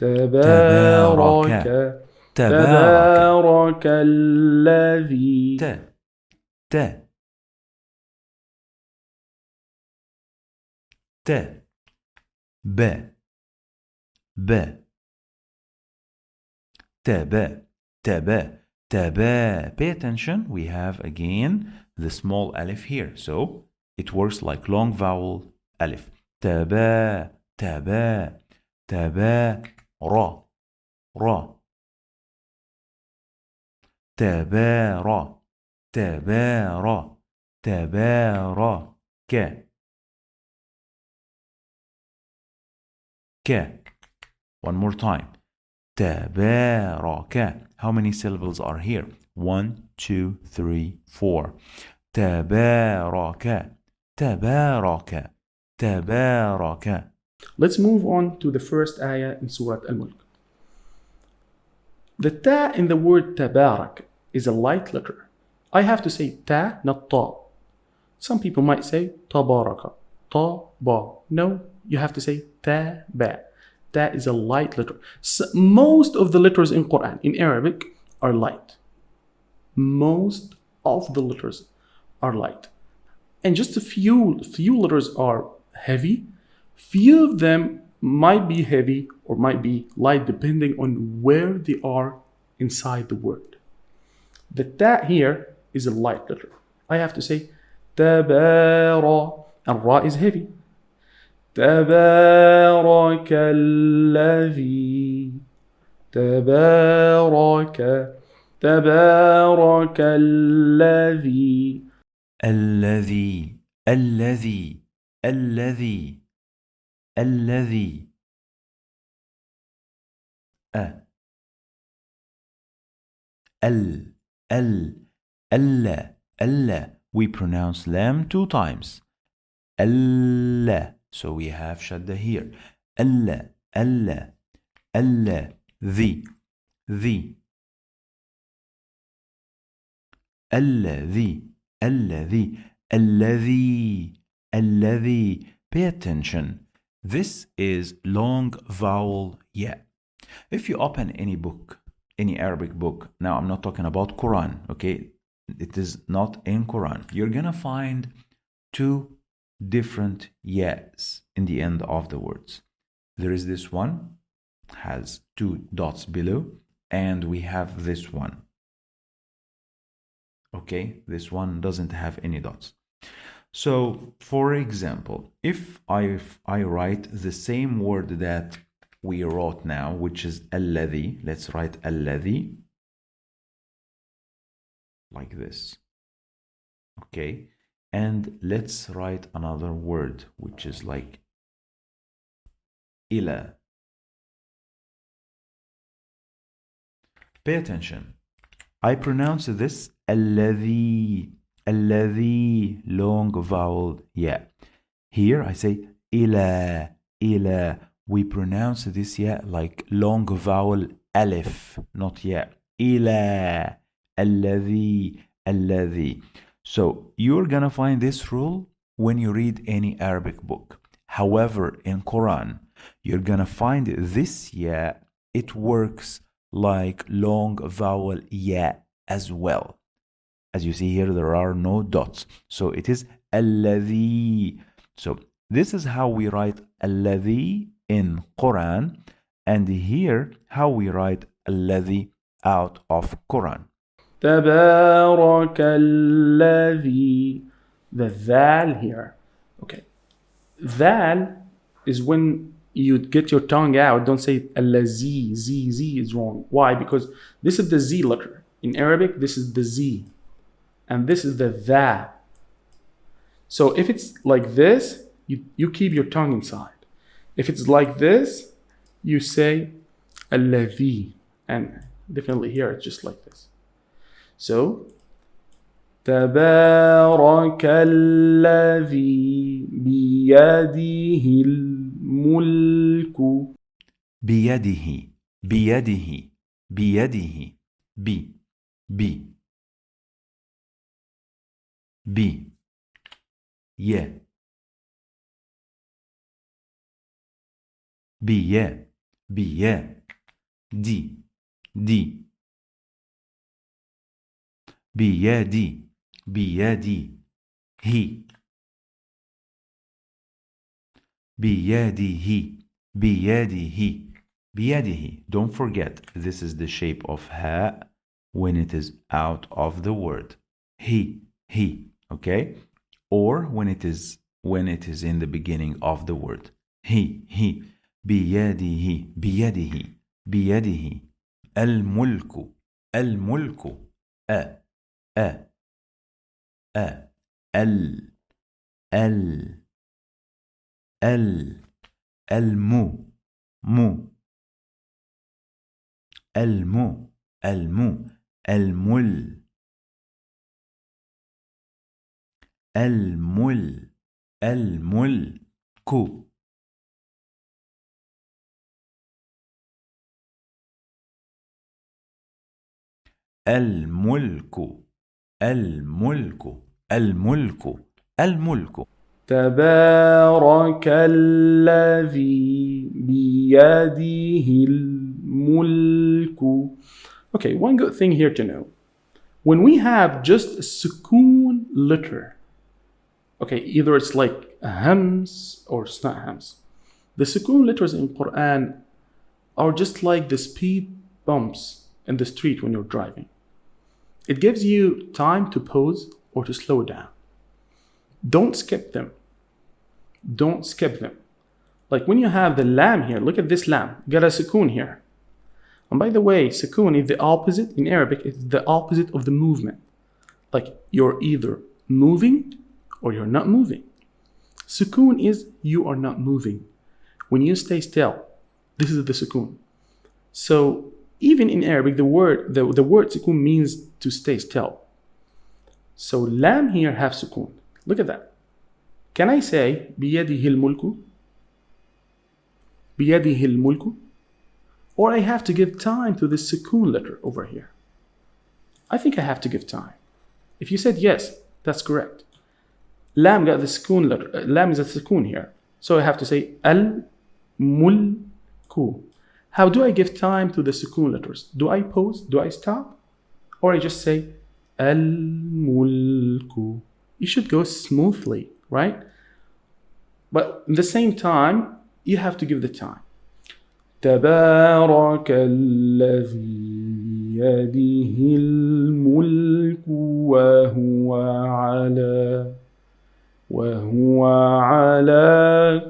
تبارك تبارك تبارك الذي ت ت ب ب تب تب تبا. Pay attention, we have again the small alif here, so it works like long vowel alif. تبا تبا تبا را را تبارا تبارا تبارك ك. One more time. تبارك. How many syllables are here? 1, 2, 3, 4. تبارك تبارك تبارك. Let's move on to the first ayah in Surat Al-Mulk. The ta in the word tabarak is a light letter. I have to say ta, not ta. Some people might say tabaraka, ta, ba. No, you have to say ta, ba. Ta is a light letter. So most of the letters in Quran, in Arabic, are light. Most of the letters are light. And just a few letters are heavy. Few of them might be heavy or might be light depending on where they are inside the word. The ta here is a light letter. I have to say tabara, and ra is heavy. تبارك الذي تبارك تبارك الذي الذي الذي الذي الذي ألا. We pronounce lam 2 times. ألا. So we have shadda here. ألا the الذي. Pay attention. This is long vowel ya. If you open any book, any Arabic book, now I'm not talking about Quran, okay? It is not in Quran. You're gonna find 2 different yes in the end of the words. There is this one, has 2 dots below, and we have this one. Okay, this one doesn't have any dots. So, for example, if I write the same word that we wrote now, which is alladhi, let's write alladhi like this. Okay, and let's write another word, which is like ila. Pay attention. I pronounce this alladhi, long vowel ya. Here I say ila. We pronounce this ya like long vowel alif, not ya. Ila, alladhi. So you're gonna find this rule when you read any Arabic book. However, in Quran, you're gonna find this ya, it works like long vowel ya as well. As you see here, there are no dots. So it is alladhi. So this is how we write alladhi in Quran, and here how we write alladhi out of Quran. تبارك الذي. The dhal here. Okay. Dhal is when you get your tongue out. Don't say lazee. Z is wrong. Why? Because this is the Z letter. In Arabic, this is the Z. And this is the dha. So if it's like this, you keep your tongue inside. If it's like this, you say alladhi. And definitely here, it's just like this. So, تبارك الذي بيده الملك. بيده بيا دي دي بيدي بيدي هي بيده بيده بيده. Don't forget, this is the shape of ha when it is out of the word. He, okay? Or when it is in the beginning of the word. He بيده بيده بيده الملك الملك أ أ أ ال ال ال المو مو المو المو المل المل الملك الملك الملك الملك الملك. تبارك الذي بيده الملك. Okay, one good thing here to know. When we have just a sukoon letter, okay, either it's like a hams or it's not hams. The sukoon letters in Quran are just like the speed bumps in the street when you're driving. It gives you time to pause or to slow down. Don't skip them. Don't skip them. Like when you have the lam here, look at this lam. You got a sukoon here. And by the way, sukoon is the opposite, in Arabic, it's the opposite of the movement. Like you're either moving or you're not moving. Sukoon is you are not moving. When you stay still, this is the sukoon. So even in Arabic, the word sukoon means to stay still. So lam here have sukoon. Look at that. Can I say biyadihil mulku? Biyadihil mulku? Or I have to give time to this sukoon letter over here. I think I have to give time. If you said yes, that's correct. Lam got the sukoon letter. Lam is a sukoon here. So I have to say al-mulku. How do I give time to the sukoon letters? Do I pause? Do I stop? Or I just say al-mulku. You should go smoothly, right? But at the same time, you have to give the time. تبارك الذي بيده الملك وهو على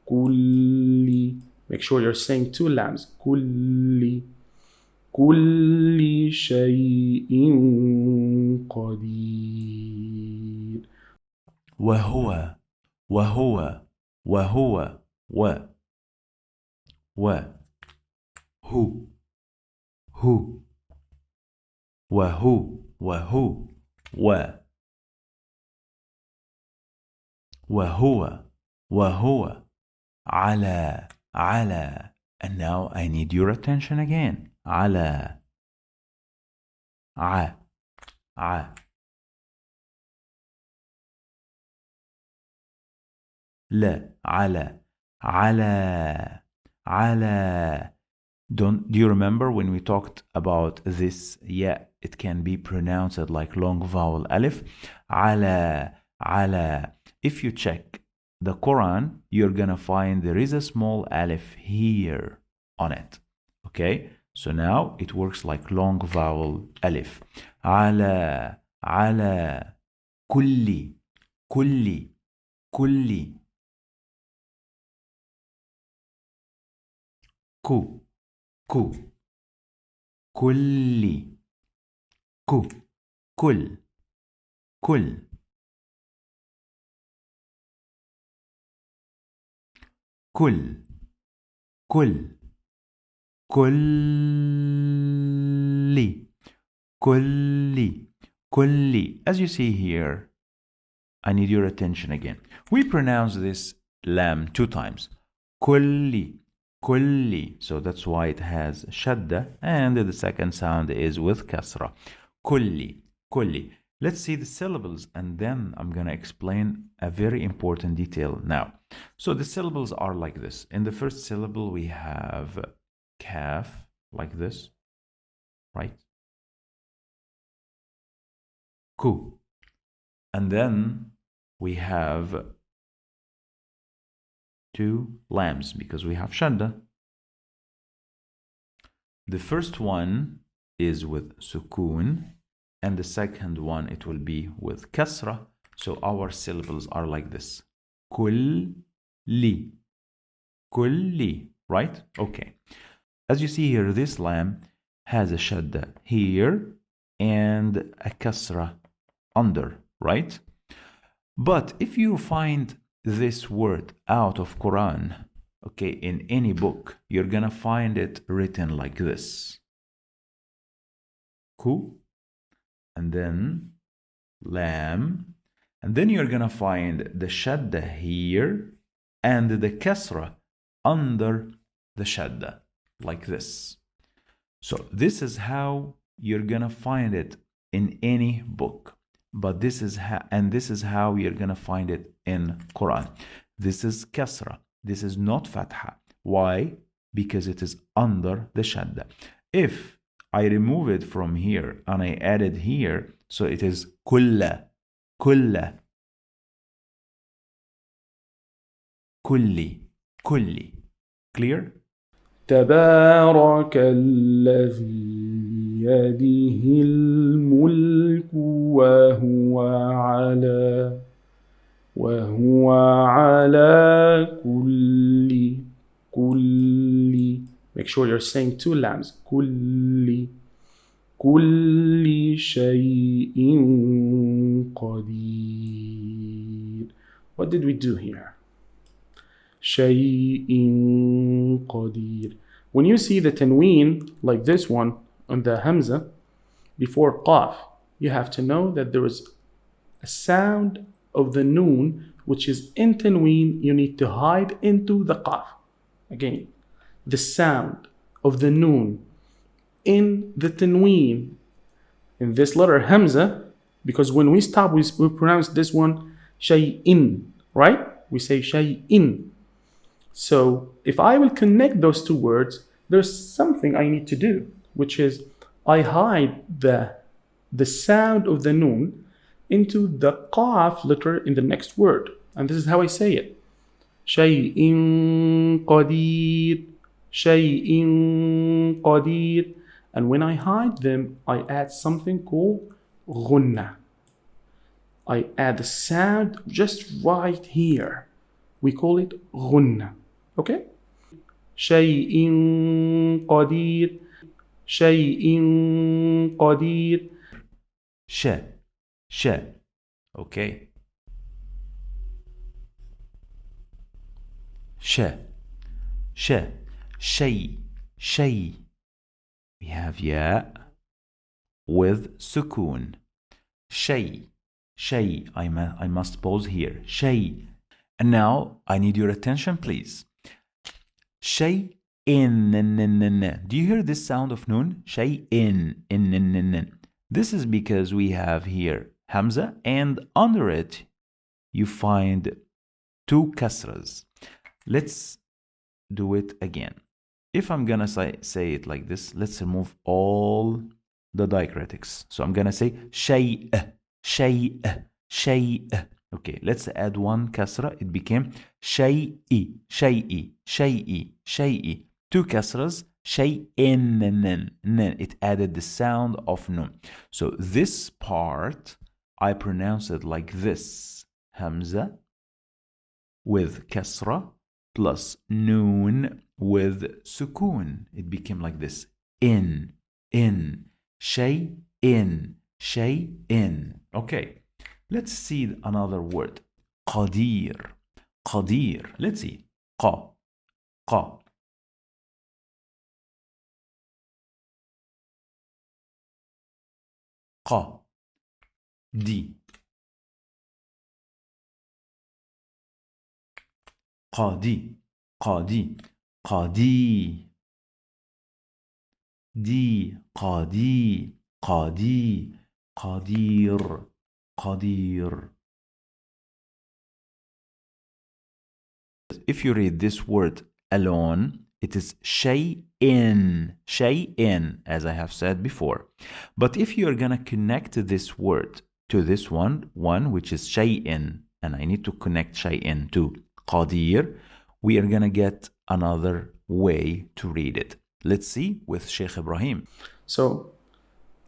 kulli. Make sure you're saying two lambs. kulli shai-in qadeer. وهو وهو وهو هو وهو على. And now I need your attention again. على ع لا على. Do you remember when we talked about this? Yeah, it can be pronounced like long vowel alif. على. If you check the Quran, you're gonna find there is a small alif here on it. Okay, so now it works like long vowel alif. على kulli kulli كل kulli. As you see here, I need your attention again. We pronounce this lam 2 times. kulli. So that's why it has shadda, and the second sound is with kasra. kulli. Let's see the syllables, and then I'm going to explain a very important detail now. So the syllables are like this. In the first syllable, we have kaf, like this, right? Ku. And then we have two lambs because we have shadda. The first one is with sukoon, and the second one, it will be with kasra. So our syllables are like this. Kulli. Kulli. Right? Okay. As you see here, this lamb has a shadda here and a kasra under, right? But if you find this word out of Quran, okay, in any book, you're gonna find it written like this. Ku, and then lamb, and then you're gonna find the shadda here and the kasra under the shadda, like this. So this is how you're gonna find it in any book, but this is how you're gonna find it in Quran. This is kasra, this is not fatha. Why? Because it is under the shadda. If I remove it from here and I add it here, so it is kulla, kulla, kulli, kulli. Clear? تبارك الذي بيده الملك وهو على كل. Make sure you're saying two lambs. كل شيء قدير. What did we do here? شيء قدير. When you see the tanween like this one on the hamza before qaf, you have to know that there is a sound of the noon which is in tanween. You need to hide into the qaf. Again, the sound of the noon in the tanween in this letter hamza, because when we stop, we pronounce this one shai-in, right? We say shai-in. So if I will connect those two words, there's something I need to do, which is I hide the sound of the noon into the qaf letter in the next word. And this is how I say it. Shai-in qadeer, shai-in qadeer. And when I hide them, I add something called ghunna. I add the sound just right here. We call it ghunna. Okay? شيء قدير شيء قدير. sh, okay. Shay. We have ya with sukoon. Shay. I must pause here. Shay. And now I need your attention, please. Shai-in. Do you hear this sound of noon? Shai-in. This is because we have here hamza, and under it you find two kasras. Let's do it again. If I'm gonna say it like this, let's remove all the diacritics. So I'm gonna say shay. Okay, let's add one kasra. It became shai-i. Two kasras, shay-in. It added the sound of nun. So this part, I pronounce it like this. Hamza with kasra plus noon with sukoon. It became like this. In. Shay-in. Okay. Let's see another word. Qadeer. Let's see. Qa. Di. Qadi. Di. Qadeer. qadeer. If you read this word alone, it is shai-in, shai-in, as I have said before. But if you're going to connect this word to this one which is shai-in, and I need to connect shai-in to qadeer, we are going to get another way to read it. Let's see with Sheikh Ibrahim. So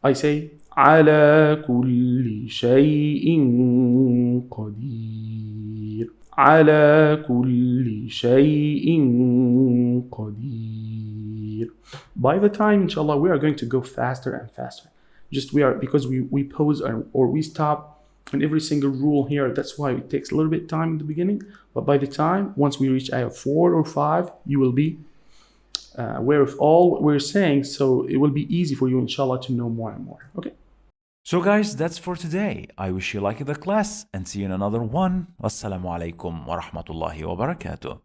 I say alaa kulli shai-in qadeer. Ala kulli shai-in qadeer. By the time, inshallah, we are going to go faster and faster. Because we pause or we stop on every single rule here. That's why it takes a little bit of time in the beginning. But by the time, once we reach ayah 4 or 5, you will be aware of all we're saying. So it will be easy for you, inshallah, to know more and more. Okay. So guys, that's for today. I wish you liked the class and see you in another one. Wassalamu alaikum wa rahmatullahi wa barakatuh.